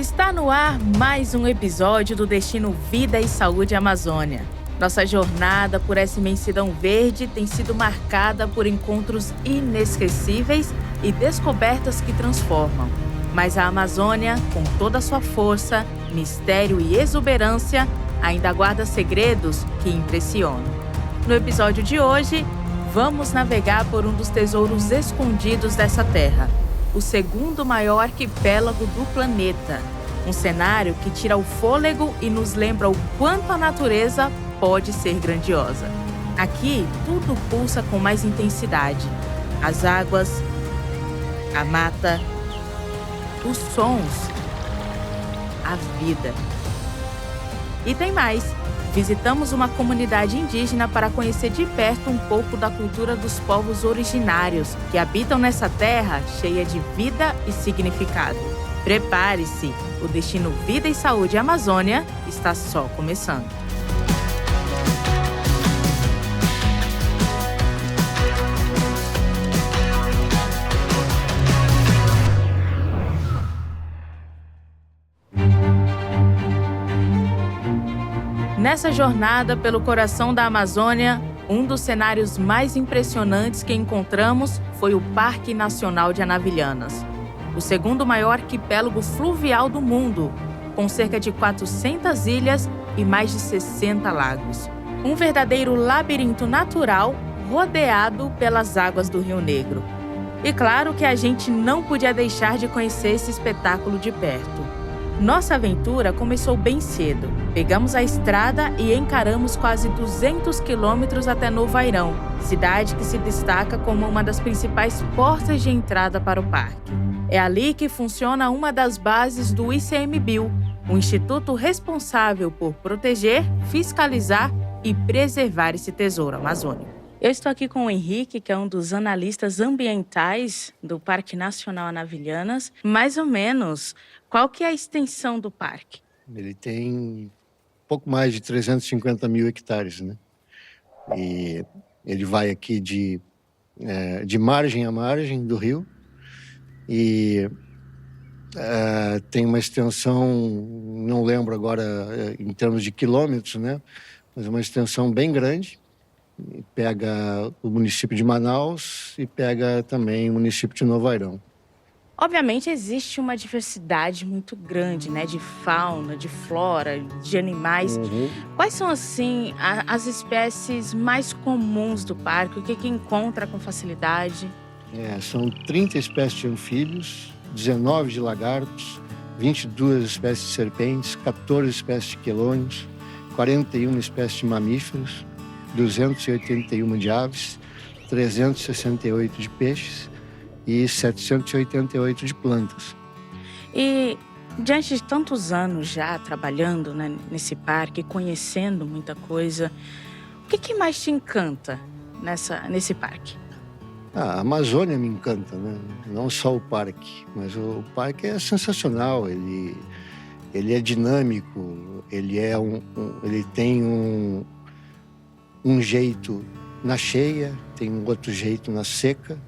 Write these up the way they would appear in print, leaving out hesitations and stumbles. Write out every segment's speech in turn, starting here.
Está no ar mais um episódio do Destino Vida e Saúde Amazônia. Nossa jornada por essa imensidão verde tem sido marcada por encontros inesquecíveis e descobertas que transformam. Mas a Amazônia, com toda a sua força, mistério e exuberância, ainda guarda segredos que impressionam. No episódio de hoje, vamos navegar por um dos tesouros escondidos dessa terra, o segundo maior arquipélago do planeta. Um cenário que tira o fôlego e nos lembra o quanto a natureza pode ser grandiosa. Aqui, tudo pulsa com mais intensidade. As águas, a mata, os sons, a vida. E tem mais. Visitamos uma comunidade indígena para conhecer de perto um pouco da cultura dos povos originários que habitam nessa terra cheia de vida e significado. Prepare-se, o Destino Vida e Saúde Amazônia está só começando. Nessa jornada pelo coração da Amazônia, um dos cenários mais impressionantes que encontramos foi o Parque Nacional de Anavilhanas, o segundo maior arquipélago fluvial do mundo, com cerca de 400 ilhas e mais de 60 lagos. Um verdadeiro labirinto natural rodeado pelas águas do Rio Negro. E claro que a gente não podia deixar de conhecer esse espetáculo de perto. Nossa aventura começou bem cedo. Pegamos a estrada e encaramos quase 200 quilômetros até Novo Airão, cidade que se destaca como uma das principais portas de entrada para o parque. É ali que funciona uma das bases do ICMBio, um instituto responsável por proteger, fiscalizar e preservar esse tesouro amazônico. Eu estou aqui com o Henrique, que é um dos analistas ambientais do Parque Nacional Anavilhanas. Mais ou menos, qual que é a extensão do parque? Ele tem pouco mais de 350 mil hectares, né? E ele vai aqui de margem a margem do rio e tem uma extensão, não lembro agora em termos de quilômetros, né? Mas uma extensão bem grande. Pega o município de Manaus e pega também o município de Novo Airão. Obviamente existe uma diversidade muito grande, né? De fauna, de flora, de animais. Quais são, assim, as espécies mais comuns do parque? O que encontra com facilidade? São 30 espécies de anfíbios, 19 de lagartos, 22 espécies de serpentes, 14 espécies de quelônios, 41 espécies de mamíferos, 281 de aves, 368 de peixes e 788 de plantas. E diante de tantos anos já trabalhando, né, nesse parque, conhecendo muita coisa, o que mais te encanta nesse parque? A Amazônia me encanta, né? Não só o parque, mas o parque é sensacional. Ele é dinâmico, ele tem um jeito na cheia, tem um outro jeito na seca.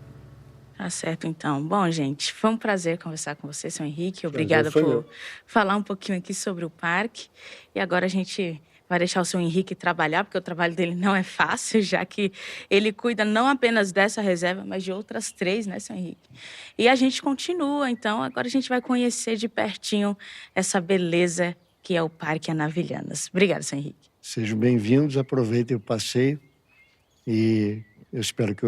Tá certo, então. Bom, gente, foi um prazer conversar com você, seu Henrique. Obrigada por falar um pouquinho aqui sobre o parque. E agora a gente vai deixar o seu Henrique trabalhar, porque o trabalho dele não é fácil, já que ele cuida não apenas dessa reserva, mas de outras 3, né, seu Henrique? E a gente continua, então. Agora a gente vai conhecer de pertinho essa beleza que é o Parque Anavilhanas. Obrigada, seu Henrique. Sejam bem-vindos, aproveitem o passeio e eu espero que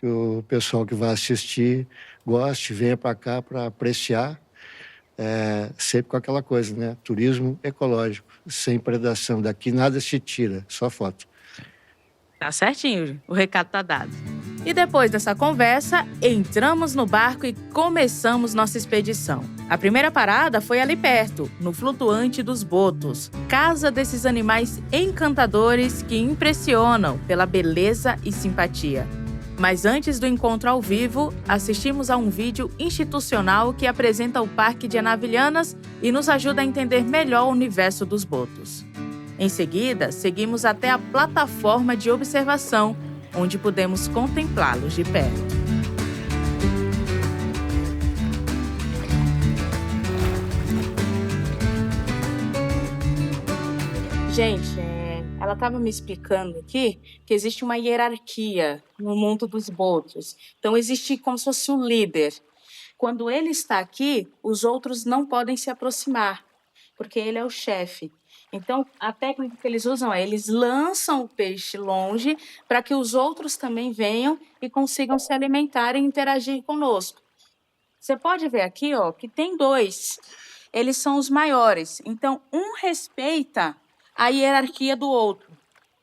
o pessoal que vai assistir goste, venha para cá para apreciar, sempre com aquela coisa, né? Turismo ecológico, sem predação. Daqui nada se tira, só foto. Tá certinho, o recado tá dado. E depois dessa conversa, entramos no barco e começamos nossa expedição. A primeira parada foi ali perto, no Flutuante dos Botos, casa desses animais encantadores que impressionam pela beleza e simpatia. Mas antes do encontro ao vivo, assistimos a um vídeo institucional que apresenta o Parque de Anavilhanas e nos ajuda a entender melhor o universo dos botos. Em seguida, seguimos até a plataforma de observação, onde pudemos contemplá-los de perto. Gente, ela estava me explicando aqui que existe uma hierarquia no mundo dos botos. Então, existe como se fosse um líder. Quando ele está aqui, os outros não podem se aproximar, porque ele é o chefe. Então, a técnica que eles usam é eles lançam o peixe longe para que os outros também venham e consigam se alimentar e interagir conosco. Você pode ver aqui, ó, que tem 2. Eles são os maiores. Então, um respeita a hierarquia do outro.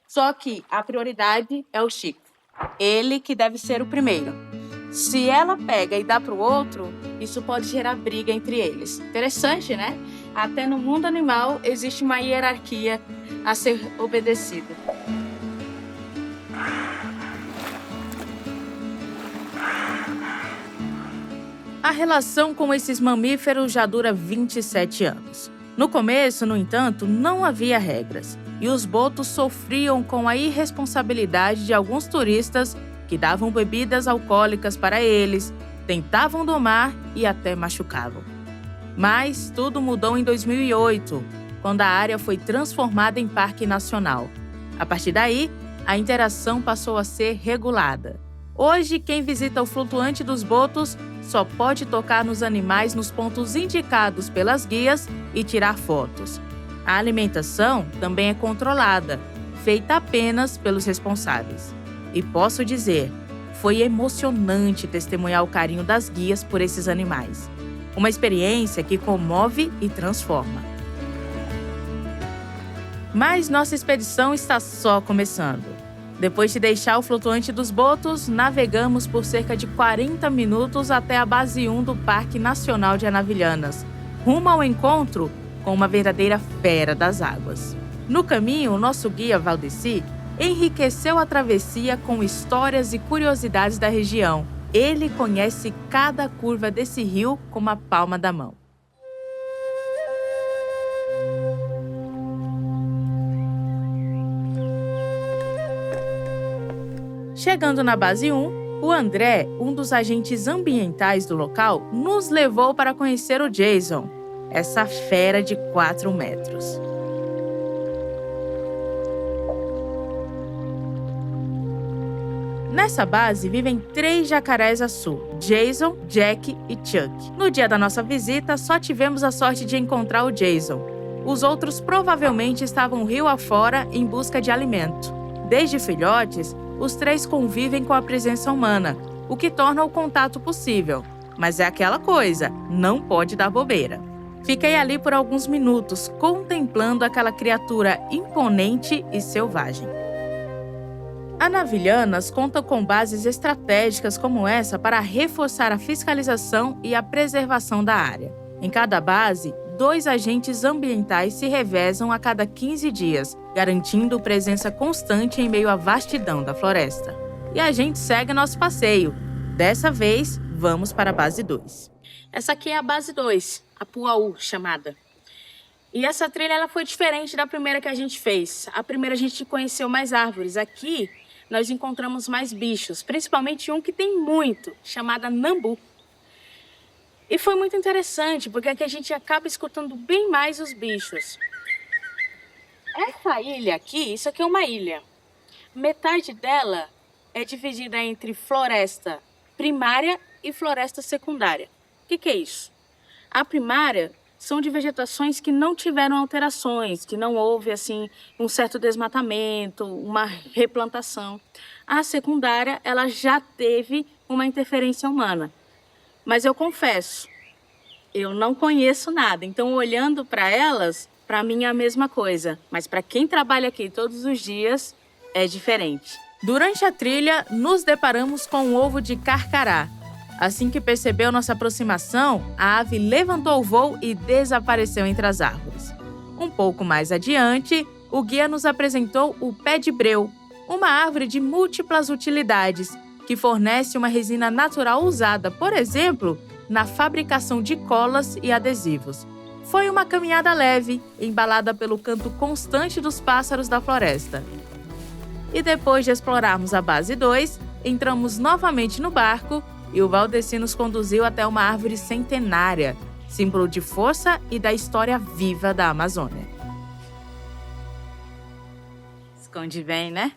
Só que a prioridade é o Chico. Ele que deve ser o primeiro. Se ela pega e dá para o outro, isso pode gerar briga entre eles. Interessante, né? Até no mundo animal existe uma hierarquia a ser obedecida. A relação com esses mamíferos já dura 27 anos. No começo, no entanto, não havia regras, e os botos sofriam com a irresponsabilidade de alguns turistas que davam bebidas alcoólicas para eles, tentavam domar e até machucavam. Mas tudo mudou em 2008, quando a área foi transformada em parque nacional. A partir daí, a interação passou a ser regulada. Hoje, quem visita o flutuante dos botos só pode tocar nos animais nos pontos indicados pelas guias e tirar fotos. A alimentação também é controlada, feita apenas pelos responsáveis. E posso dizer, foi emocionante testemunhar o carinho das guias por esses animais. Uma experiência que comove e transforma. Mas nossa expedição está só começando. Depois de deixar o flutuante dos botos, navegamos por cerca de 40 minutos até a base 1 do Parque Nacional de Anavilhanas, rumo ao encontro com uma verdadeira fera das águas. No caminho, o nosso guia Valdeci enriqueceu a travessia com histórias e curiosidades da região. Ele conhece cada curva desse rio como a palma da mão. Chegando na base 1, o André, um dos agentes ambientais do local, nos levou para conhecer o Jason, essa fera de 4 metros. Nessa base vivem 3 jacarés azul, Jason, Jack e Chuck. No dia da nossa visita, só tivemos a sorte de encontrar o Jason. Os outros provavelmente estavam rio afora em busca de alimento. Desde filhotes, os 3 convivem com a presença humana, o que torna o contato possível. Mas é aquela coisa, não pode dar bobeira. Fiquei ali por alguns minutos, contemplando aquela criatura imponente e selvagem. Anavilhanas conta com bases estratégicas como essa para reforçar a fiscalização e a preservação da área. Em cada base, 2 agentes ambientais se revezam a cada 15 dias, garantindo presença constante em meio à vastidão da floresta. E a gente segue nosso passeio. Dessa vez, vamos para a base 2. Essa aqui é a base 2, a Puaú chamada. E essa trilha ela foi diferente da primeira que a gente fez. A primeira a gente conheceu mais árvores. Aqui, nós encontramos mais bichos, principalmente um que tem muito, chamada Nambu. E foi muito interessante, porque aqui a gente acaba escutando bem mais os bichos. Essa ilha aqui, isso aqui é uma ilha. Metade dela é dividida entre floresta primária e floresta secundária. O que é isso? A primária são de vegetações que não tiveram alterações, que não houve assim um certo desmatamento, uma replantação. A secundária, ela já teve uma interferência humana. Mas eu confesso, eu não conheço nada. Então, olhando para elas, para mim é a mesma coisa. Mas para quem trabalha aqui todos os dias, é diferente. Durante a trilha, nos deparamos com um ovo de carcará. Assim que percebeu nossa aproximação, a ave levantou o voo e desapareceu entre as árvores. Um pouco mais adiante, o guia nos apresentou o pé de breu, uma árvore de múltiplas utilidades, que fornece uma resina natural usada, por exemplo, na fabricação de colas e adesivos. Foi uma caminhada leve, embalada pelo canto constante dos pássaros da floresta. E depois de explorarmos a base 2, entramos novamente no barco e o Valdeci nos conduziu até uma árvore centenária, símbolo de força e da história viva da Amazônia. esconde bem, né?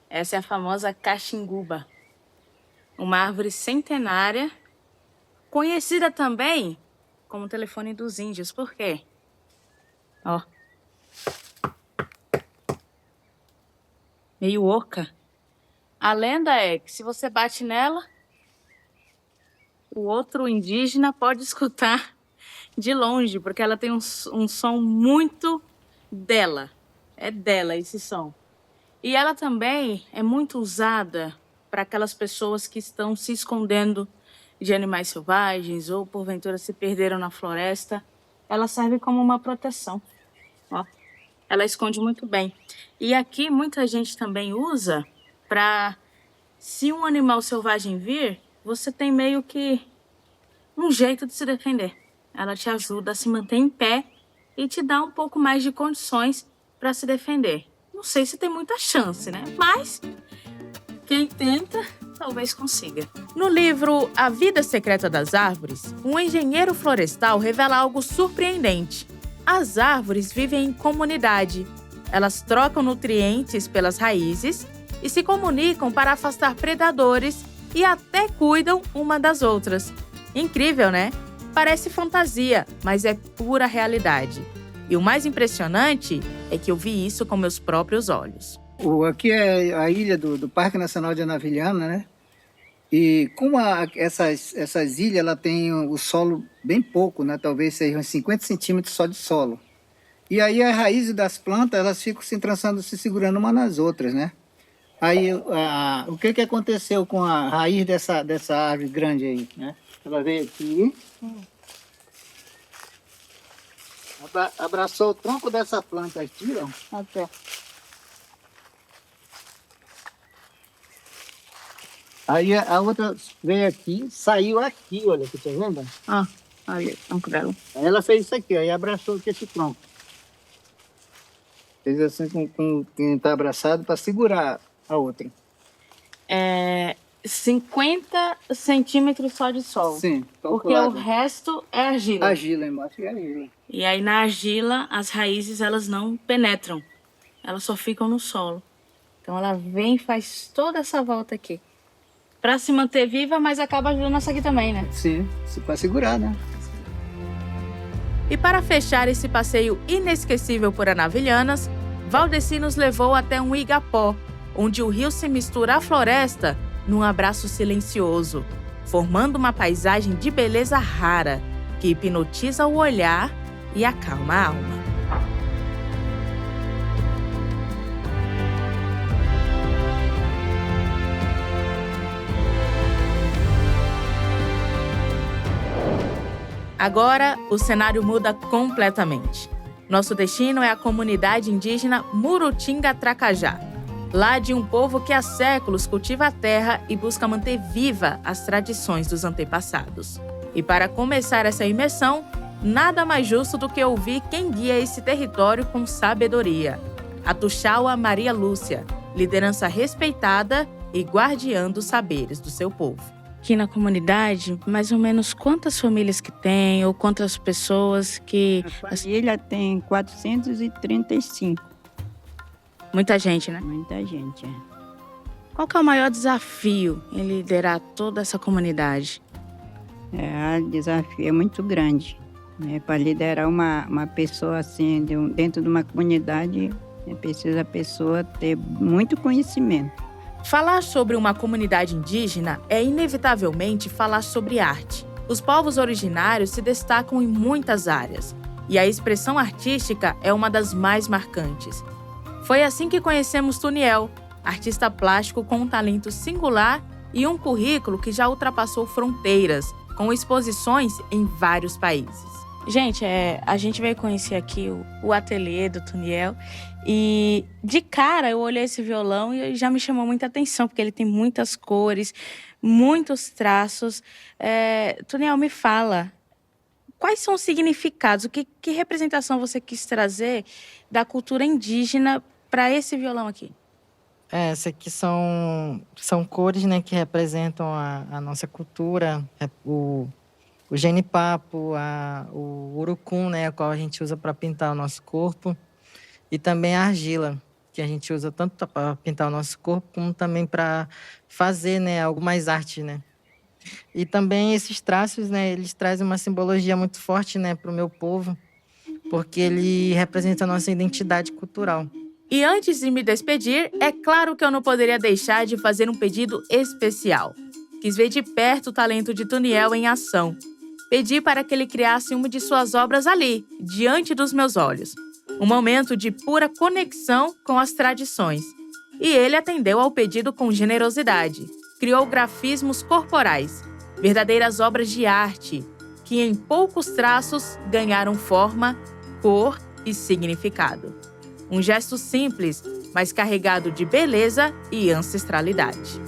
Essa é a famosa caxinguba, uma árvore centenária, conhecida também como telefone dos índios. Por quê? Ó. Meio oca. A lenda é que se você bate nela, o outro indígena pode escutar de longe, porque ela tem um som muito dela. É dela esse som. E ela também é muito usada para aquelas pessoas que estão se escondendo de animais selvagens ou porventura se perderam na floresta. Ela serve como uma proteção. Ó, ela esconde muito bem. E aqui muita gente também usa para, se um animal selvagem vir, você tem meio que um jeito de se defender. Ela te ajuda a se manter em pé e te dá um pouco mais de condições para se defender. Não sei se tem muita chance, né? Mas quem tenta, talvez consiga. No livro A Vida Secreta das Árvores, um engenheiro florestal revela algo surpreendente. As árvores vivem em comunidade. Elas trocam nutrientes pelas raízes e se comunicam para afastar predadores e até cuidam uma das outras. Incrível, né? Parece fantasia, mas é pura realidade. E o mais impressionante é que eu vi isso com meus próprios olhos. Aqui é a ilha do Parque Nacional de Anavilhana, né? E como essas ilhas ela tem o solo bem pouco, né? Talvez sejam 50 centímetros só de solo. E aí as raízes das plantas elas ficam se trançando, se segurando uma nas outras, né? Aí o que aconteceu com a raiz dessa árvore grande aí, né? Ela veio aqui, abraçou o tronco dessa planta aqui, ó, até. Aí a outra veio aqui, saiu aqui, olha aqui, tá vendo? Ah, aí, o tronco dela. Aí ela fez isso aqui, aí abraçou aqui esse tronco. Fez assim com quem tá abraçado para segurar a outra. 50 centímetros só de sol. Sim, porque o resto é argila. Argila, embaixo é argila. E aí na argila, as raízes elas não penetram. Elas só ficam no solo. Então ela vem e faz toda essa volta aqui. Pra se manter viva, mas acaba ajudando essa aqui também, né? Sim, para segurar, né? E para fechar esse passeio inesquecível por Anavilhanas, Valdeci nos levou até um igapó, onde o rio se mistura à floresta num abraço silencioso, formando uma paisagem de beleza rara que hipnotiza o olhar e acalma a alma. Agora, o cenário muda completamente. Nosso destino é a comunidade indígena Murutinga-Tracajá, lá de um povo que há séculos cultiva a terra e busca manter viva as tradições dos antepassados. E para começar essa imersão, nada mais justo do que ouvir quem guia esse território com sabedoria. A Tuxaua Maria Lúcia, liderança respeitada e guardiã dos saberes do seu povo. Aqui na comunidade, mais ou menos quantas famílias que tem ou quantas pessoas que... A família tem 435. Muita gente, né? Muita gente, é. Qual que é o maior desafio em liderar toda essa comunidade? O desafio é muito grande. Né? Para liderar uma pessoa assim, dentro de uma comunidade, precisa a pessoa ter muito conhecimento. Falar sobre uma comunidade indígena é inevitavelmente falar sobre arte. Os povos originários se destacam em muitas áreas, e a expressão artística é uma das mais marcantes. Foi assim que conhecemos Tuniel, artista plástico com um talento singular e um currículo que já ultrapassou fronteiras, com exposições em vários países. Gente, a gente veio conhecer aqui o ateliê do Tuniel e de cara eu olhei esse violão e já me chamou muita atenção, porque ele tem muitas cores, muitos traços. Tuniel, me fala, quais são os significados, que representação você quis trazer da cultura indígena para esse violão aqui? Essas aqui são cores, né, que representam a nossa cultura, o genipapo, o urucum, né, a qual a gente usa para pintar o nosso corpo, e também a argila, que a gente usa tanto para pintar o nosso corpo, como também para fazer, né, algo mais arte, né? E também esses traços, né, eles trazem uma simbologia muito forte, né, para o meu povo, porque ele representa a nossa identidade cultural. E antes de me despedir, é claro que eu não poderia deixar de fazer um pedido especial. Quis ver de perto o talento de Tuniel em ação. Pedi para que ele criasse uma de suas obras ali, diante dos meus olhos. Um momento de pura conexão com as tradições. E ele atendeu ao pedido com generosidade. Criou grafismos corporais, verdadeiras obras de arte, que em poucos traços ganharam forma, cor e significado. Um gesto simples, mas carregado de beleza e ancestralidade.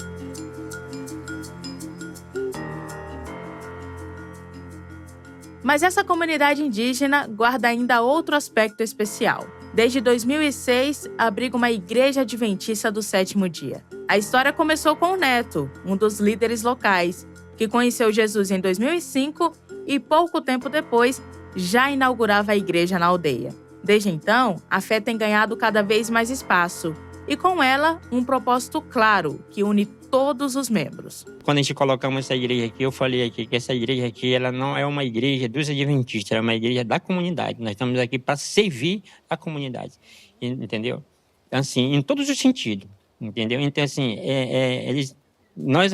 Mas essa comunidade indígena guarda ainda outro aspecto especial. Desde 2006, abriga uma igreja adventista do sétimo dia. A história começou com o Neto, um dos líderes locais, que conheceu Jesus em 2005 e pouco tempo depois já inaugurava a igreja na aldeia. Desde então, a fé tem ganhado cada vez mais espaço e, com ela, um propósito claro que une todos os membros. Quando a gente colocamos essa igreja aqui, eu falei aqui que essa igreja aqui, ela não é uma igreja dos adventistas, ela é uma igreja da comunidade. Nós estamos aqui para servir a comunidade, entendeu? Assim, em todos os sentidos, entendeu? Então, assim, eles nos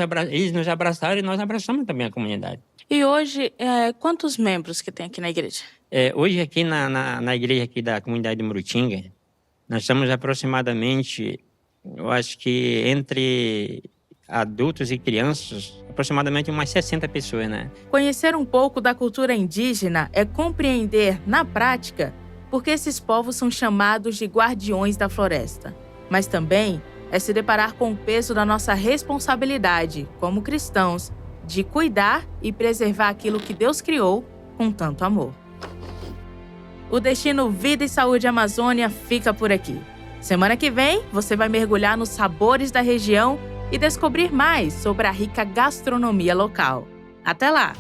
abraçaram e nós abraçamos também a comunidade. E hoje, quantos membros que tem aqui na igreja? Hoje aqui na igreja aqui da comunidade de Murutinga, nós estamos aproximadamente, eu acho que entre adultos e crianças, aproximadamente umas 60 pessoas, né? Conhecer um pouco da cultura indígena é compreender, na prática, porque esses povos são chamados de guardiões da floresta. Mas também é se deparar com o peso da nossa responsabilidade, como cristãos, de cuidar e preservar aquilo que Deus criou com tanto amor. O Destino Vida e Saúde Amazônia fica por aqui. Semana que vem, você vai mergulhar nos sabores da região e descobrir mais sobre a rica gastronomia local. Até lá!